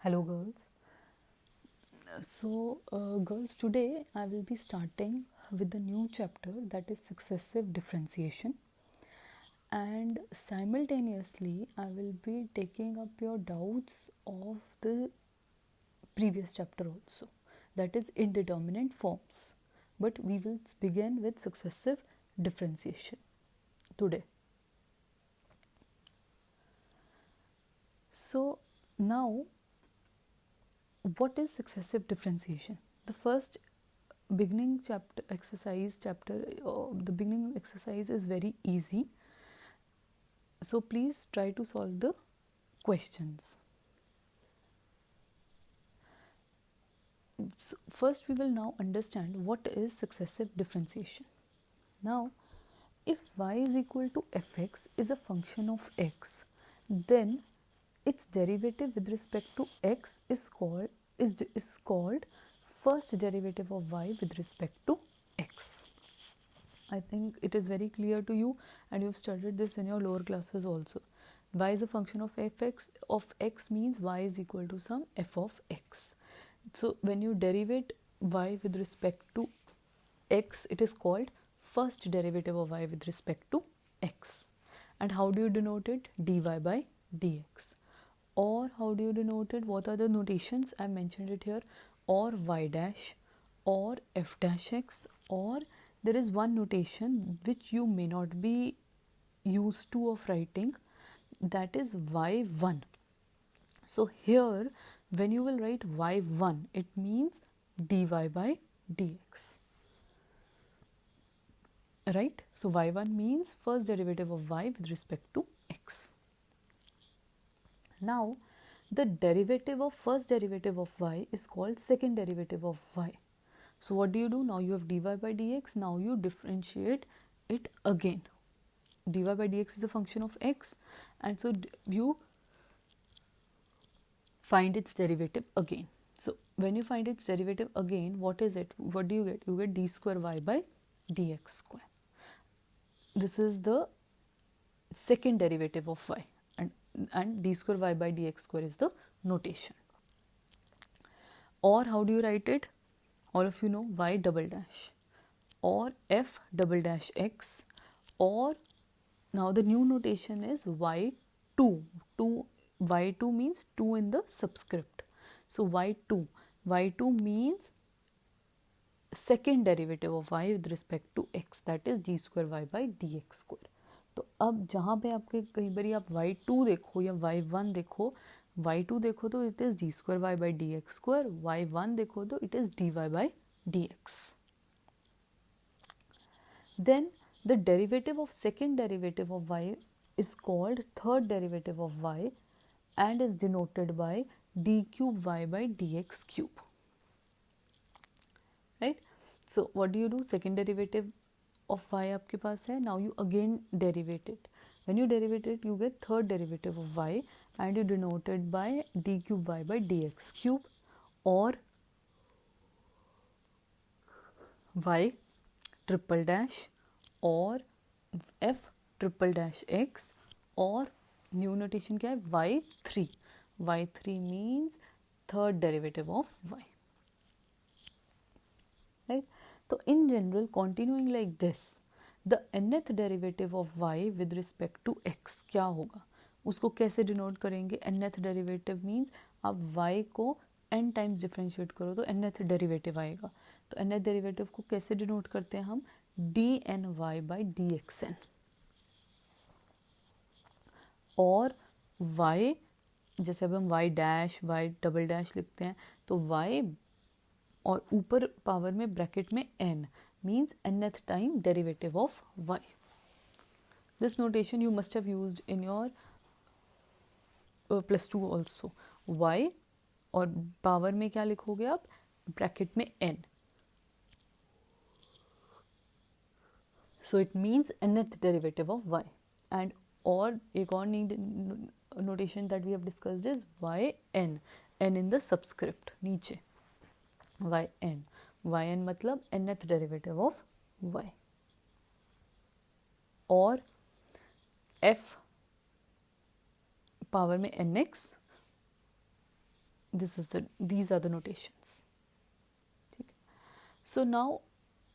Hello, girls. Girls, today I will be starting with the new chapter that is successive differentiation, and simultaneously, I will be taking up your doubts of the previous chapter also, that is indeterminate forms. But we will begin with successive differentiation today. So, now what is successive differentiation? The first beginning chapter, the beginning exercise is very easy, so please try to solve the questions. So first we will now understand what is successive differentiation. Now, if y is equal to fx is a function of x, then its derivative with respect to x is called first derivative of y with respect to x. I think it is very clear to you, and you've studied this in your lower classes also. Y is a function of fx of x means y is equal to some f of x. So when you derivate y with respect to x, it is called first derivative of y with respect to x. And how do you denote it? Dy by dx. Or how do you denote it? What are the notations? I mentioned it here. Or y dash, or f dash x, or there is one notation which you may not be used to of writing, that is y1. So here when you will write y1, it means dy by dx, right? So y1 means first derivative of y with respect to x. Now the derivative of first derivative of y is called second derivative of y. So what do you do? Now you have dy by dx, now you differentiate it again. Dy by dx is a function of x, and so you find its derivative again. So when you find its derivative again, what is it? What do you get? You get d square y by dx square. This is the second derivative of y, and d square y by dx square is the notation. Or how do you write it? All of you know y double dash, or f double dash x, or now the new notation is y2. Y2 means 2 in the subscript. So y2 means second derivative of y with respect to x, that is d square y by dx square. तो अब जहाँ पे आपके कई बार आप y2 देखो या y1 देखो, y2 देखो तो it is d square y by d x square, y1 देखो तो it is dy by dx. Then the derivative of second derivative of y is called third derivative of y and is denoted by d cube y by dx cube, right? So what do you do? Second derivative of y आपके पास है, now you again derivate it. When you derivate it, you get third derivative of y and you denote it by d cube y by dx cube, or y triple dash, और f triple dash x, और new notation क्या है? y3. y3 means third derivative of y, right? So in general, continuing like this, the nth derivative of y with respect to x क्या होगा? उसको कैसे denote करेंगे? nth derivative means आप y को n टाइम्स डिफ्रेंशिएट करो तो nth derivative आएगा. तो nth डेरिवेटिव को कैसे डिनोट करते हैं हम? dny by dxn, और y जैसे अब हम y dash y double dash लिखते हैं तो y और ऊपर पावर में ब्रैकेट में n means nth time derivative of y. This notation you must have used in your plus 2 also. y और पावर में क्या लिखोगे आप? ब्रैकेट में n. So it means nth derivative of y. And और एक और notation that we have discussed is yn, n in the subscript नीचे, yn मतलब nth derivative of y. और f पावर में nx these are the notations. ठीक है. So now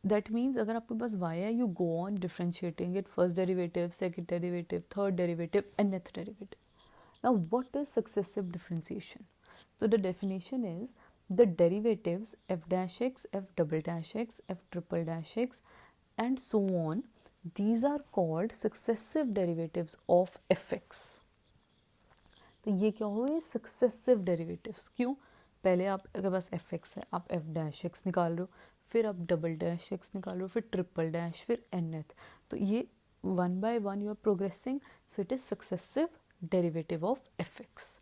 that means अगर आपके पास y है, you go on differentiating it, first derivative, second derivative, third derivative, nth derivative. Now what is successive differentiation? So the definition is the derivatives f dash x, f double dash x, f triple dash x and so on, these are called successive derivatives of fx. तो ये क्या हो गए successive derivatives. क्यों? पहले आपके पास F x है, आप एफ डैश एक्स निकाल रहे हो, फिर आप डबल डैश एक्स निकाल रहे हो, फिर ट्रिपल डैश, फिर एन एथ. तो ये one by one you are progressing. So it is successive derivative of f x.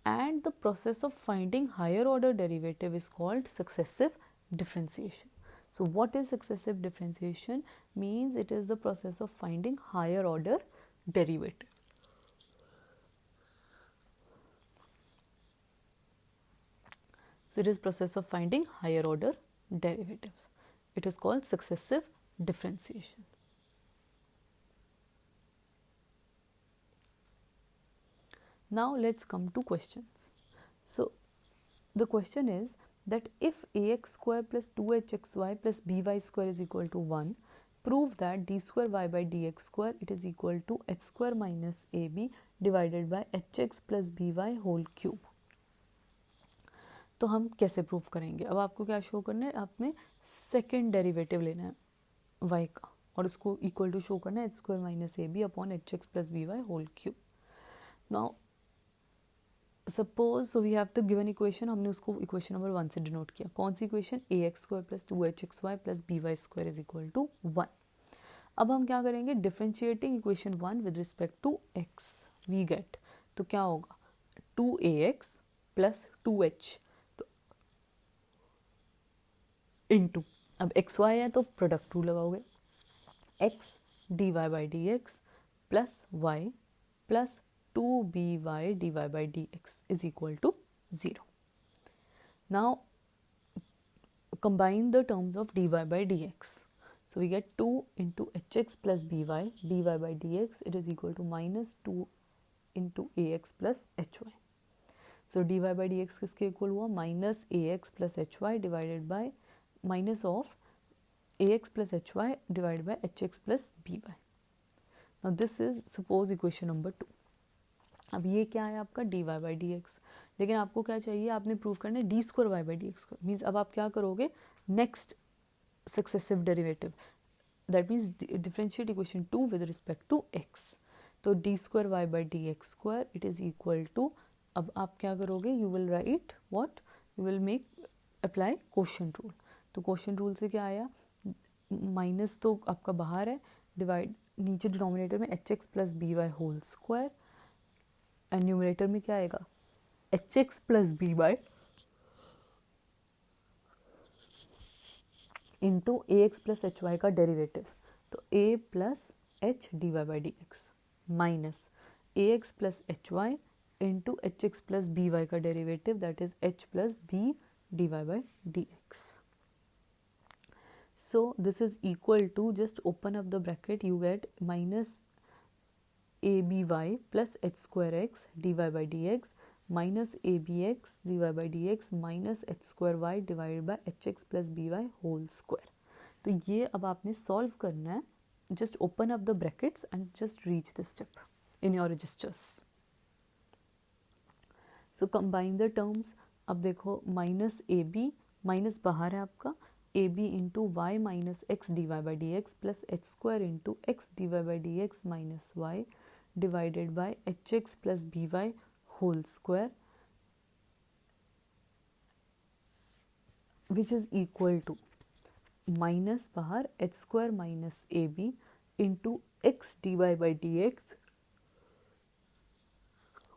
And the process of finding higher order derivative is called successive differentiation. So what is successive differentiation? Means it is the process of finding higher order derivative. So it is process of finding higher order derivatives. It is called successive differentiation. Now let's come to questions. So the question is that if ax square plus 2hxy plus by square is equal to 1, prove that d square y by dx square it is equal to h square minus ab divided by hx plus by whole cube. तो हम कैसे prove करेंगे? अब आपको क्या show करना है, आपने सेकेंड डेरिवेटिव लेना है y का और उसको इक्वल टू शो करना है h square minus a b upon h x plus b y whole cube. Now suppose so we have the given equation, हमने उसको इक्वेशन नंबर 1 से डिनोट किया. कौन सी equation? A x square plus 2hxy plus b y square is equal to 1. अब हम क्या करेंगे? Differentiating equation 1 with respect to x we get, तो क्या होगा 2ax प्लस 2h इंटू, अब एक्स वाई है तो प्रोडक्ट रूल लगाओगे, x d y by d x plus y plus 2by dy by dx is equal to 0. Now combine the terms of dy by dx. So we get 2 into hx plus by dy by dx it is equal to minus 2 into ax plus hy. So dy by dx किसके equal हुआ? Minus ax plus hy divided by minus of ax plus hy divided by hx plus by. Now this is suppose equation number 2. अब ये क्या है आपका dy by dx, लेकिन आपको क्या चाहिए? आपने प्रूव करना है d square y by d x square. Means अब आप क्या करोगे? Next successive derivative, that means differentiate equation 2 with respect to x. तो d square y by d x square it is equal to, अब आप क्या करोगे? You will write what, you will make apply quotient rule. तो quotient rule से क्या आया? Minus तो आपका बाहर है, डिवाइड नीचे डिनोमिनेटर में h x plus b y whole square and numerator में क्या आएगा? H x plus b y into a x plus h y का डेरिवेटिव, तो a plus h d y by d x minus a x plus h y into h x plus b y का derivative that is h plus b d y by d x. So this is equal to, just open up the bracket, you get minus aby plus h square x dy by dx minus abx dy by dx minus h square y divided by hx plus by whole square. तो ये अब आपने solve करना है. just open up the brackets and just reach this step in your registers. so combine the terms. अब देखो minus ab minus बाहर है आपका, ab into y minus x d y by d x plus h square into x d y by d x minus y divided by h x plus b y whole square which is equal to minus बाहर h square minus a b into x d y by d x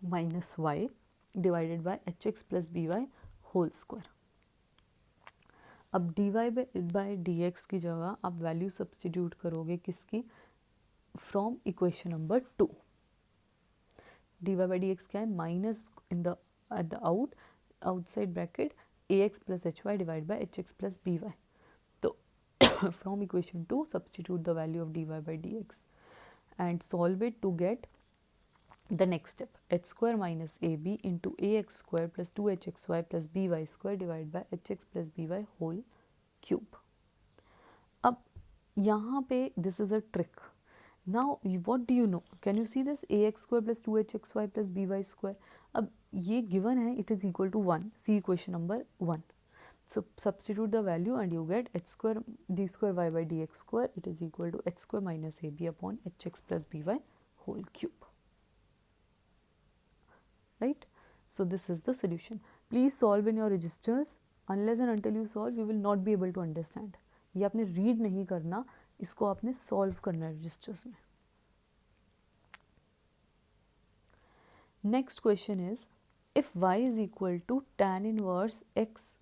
minus y divided by h x plus b y whole square. अब d y by d x की जगह आप value substitute करोगे किसकी? From equation number 2. D y by d x क्या है? Minus in the at the outside bracket a x plus h y divide by h x plus b y. तो from equation 2 substitute the value of d y by d x and solve it to get The next step, h square minus ab into ax square plus 2hxy plus by square divided by hx plus by whole cube. अब यहाँ पे this is a trick. Now what do you know? Can you see this ax square plus 2hxy plus by square? अब ये given है, it is equal to 1. See equation number 1. So substitute the value and you get h square d square y by dx square, it is equal to h square minus ab upon hx plus by whole cube. Right? So this is the solution. Please solve in your registers. Unless and until you solve, you will not be able to understand. ये आपने read नहीं करना, इसको आपने solve करना है registers में. Next question is, if y is equal to tan inverse x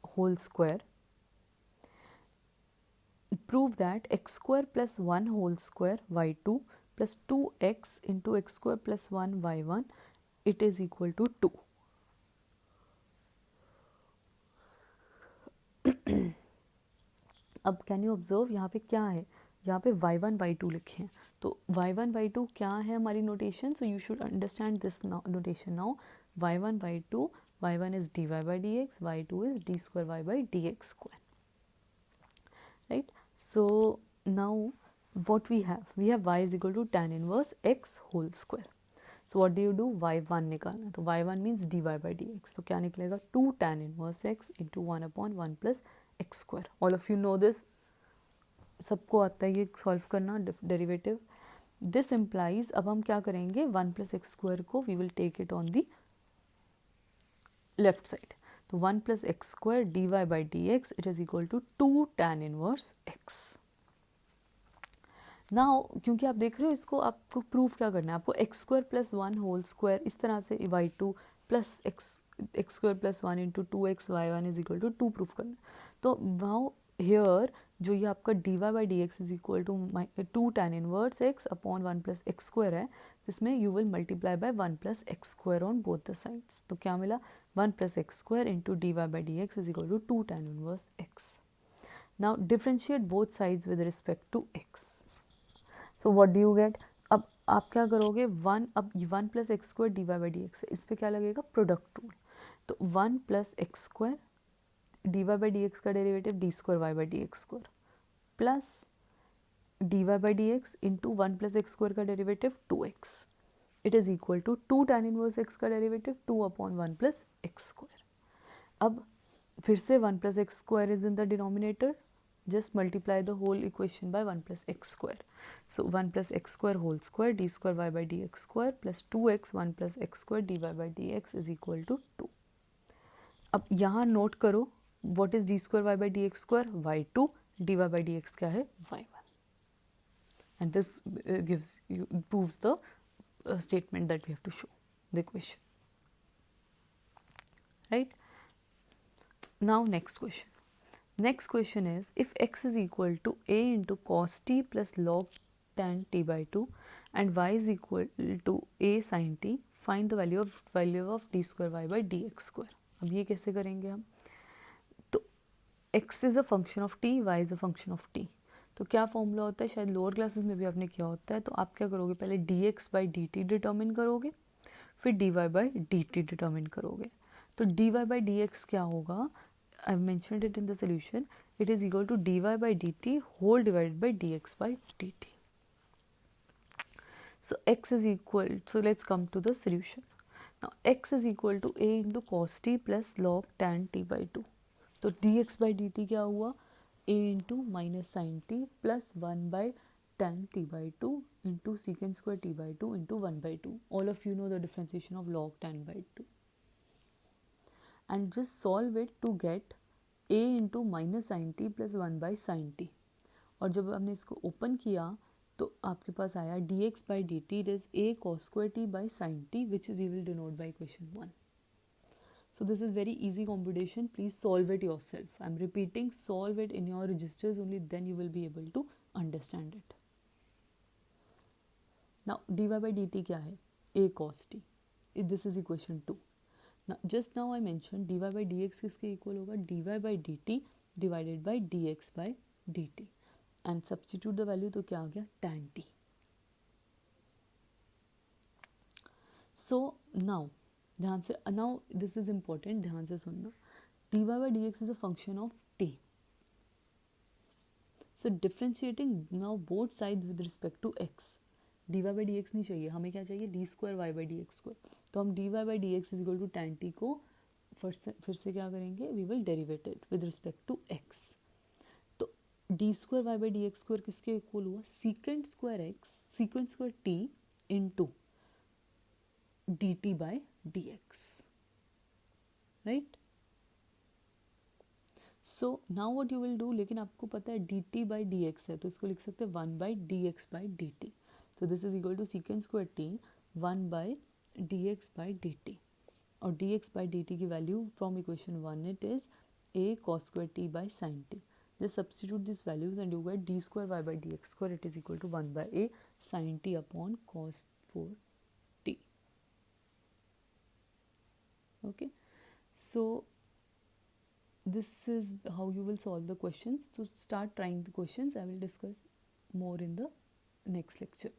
whole square, prove that x square plus 1 whole square y2 plus 2x into x square plus 1 y1, it is equal to 2. अब can you observe यहाँ पे क्या है, यहाँ पे y1 y2 लिखे हैं, तो y1 y2 क्या है हमारी notation, so you should understand this notation now. y1 y2, y1 is dy by dx, y2 is d square y by dx square. Right? So now what we have y is equal to tan inverse x whole square. So what do you do, y1 निकालना, तो y1 means dy by dx, तो क्या निकलेगा 2 tan inverse x into 1 upon 1 plus x square. All of you know this, सबको आता है ये solve करना डेरिवेटिव. दिस इम्प्लाइज, अब हम क्या करेंगे 1 plus x square को we will take it on the left side, तो 1 plus x square dy by dx it is equal to 2 tan inverse x. Now क्योंकि आप देख रहे हो इसको, आपको प्रूफ क्या करना है, आपको x square plus 1 whole square इस तरह से y2 plus x square plus 1 into 2x y1 is equal to 2 proof करना है. तो नाउ हियर जो ये आपका dy by d x is equal to 2 tan inverse x upon 1 plus x square है, जिसमें you will multiply by 1 plus x square on both the sides. तो क्या मिला 1 plus x square into dy by d x is equal to 2 tan inverse x. Now differentiate both sides with respect to x. So what do you get, अब आप क्या करोगे 1, अब 1 plus x square d y by d x, इस पर क्या लगेगा product rule. तो 1 plus x square d y by d x का derivative d square y by d x square plus d y by d x into 1 plus x square का derivative 2x, it is equal to 2 tan inverse x का derivative 2 upon 1 plus x square. अब फिर से 1 plus x square is in the denominator, just multiply the whole equation by 1 plus x square. So 1 plus x square whole square d square y by dx square plus 2x 1 plus x square dy by dx is equal to 2. अब यहाँ note करो what is d square y by dx square, y2, dy by dx क्या है y1, and this gives you proves the statement that we have to show the equation. Right? Now next question. Next question is, if x is equal to a into cos t plus log tan t by 2 and y is equal to a sin t, find the value of d square y by dx square. अब ये कैसे करेंगे हम, तो x is a function of t, y is a function of t. तो क्या formula होता है, शायद लोअर क्लासेस में भी आपने किया होता है. तो आप क्या करोगे, पहले dx by dt डिटर्मिन करोगे, फिर dy by dt डिटर्मिन करोगे. तो dy by dx क्या होगा, I've mentioned it in the solution, it is equal to dy by dt whole divided by dx by dt. So x is equal, so let's come to the solution. Now x is equal to a into cos t plus log tan t by 2. तो dx by dt क्या हुआ, a into minus sin t plus 1 by tan t by 2 into secant square t by 2 into 1 by 2. All of you know the differentiation of log tan by 2. And just solve it to get a into minus sin t plus 1 by sin t. और जब हमने इसको open किया तो आपके पास आया dx by dt is a cos square t by sin t, which we will denote by equation 1. So this is very easy computation. Please solve it yourself. I am repeating, solve it in your registers, only then you will be able to understand it. Now dy by dt क्या है, a cos t. This is equation 2. Now, just now I mentioned dy by dx किसके equal होगा, dy by dt divided by dx by dt, and substitute the value, तो क्या आ गया tan t. So now ध्यान से, now this is important, ध्यान से सुनना. dy by dx is a function of t. So differentiating now both sides with respect to x. dy by dx नहीं चाहिए हमें, क्या चाहिए, d square y by dx square. तो हम dy by dx is equal to tan t को फिर से क्या करेंगे, we will derivate it with respect to x. तो d square y by dx square किसके इक्वल हुआ, secant square x secant square t into dt by dx, right? So now what you will do, लेकिन आपको पता है d t by d x है, तो इसको लिख सकते हैं 1 by d x by d t. तो this is equal to secant square t 1 by d x by d t. और d x by d t की value from equation 1 it is a cos square t by sine t. just substitute these values and you get d square y by dx square, it is equal to 1 by a sin t upon cos 4t. Okay, so this is how you will solve the questions. So start trying the questions. I will discuss more in the next lecture.